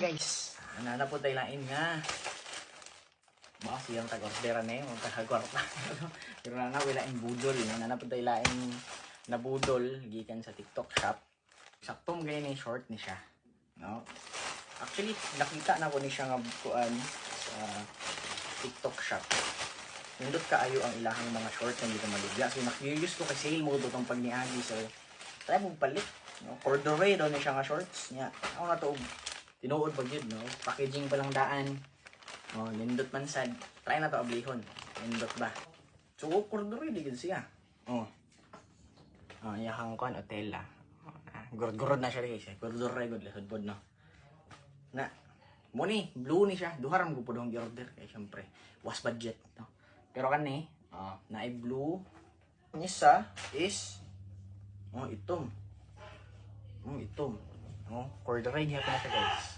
Guys, nana po tayo lain nga. Baka siyang tag-orderan na yun, magkakagwarta. Pero na wala yung budol. Nana po tayo lain na budol, gikan sa TikTok shop. Saktong ganyan yung short ni siya. No? Actually, nakita na ko ni siya nga kuan sa TikTok shop. Nindot kaayo ang ilahang mga short na dito maligya. So, na-curious ko kay sale mode itong pagniagi. So, try mong palit. No? Corduroy daw ni siya nga shorts niya. Ako na to, tinuod pag yun, no? Packaging pa lang daan. Oh, nindot man sad. Try na to ablihon. Nindot ba? So, corduroy digid siya. Oh. Oh, yakang kuan hotel ah. Gurod-gurod na siya guys. Corduroy gud lisod pod no. Na. Mo ni, blue ni siya. Duha ra mo pud ang gi-order kay syempre was budget no. Pero kani, na blue. Isa is itom. Itom. Corduroy gyapon na siya guys.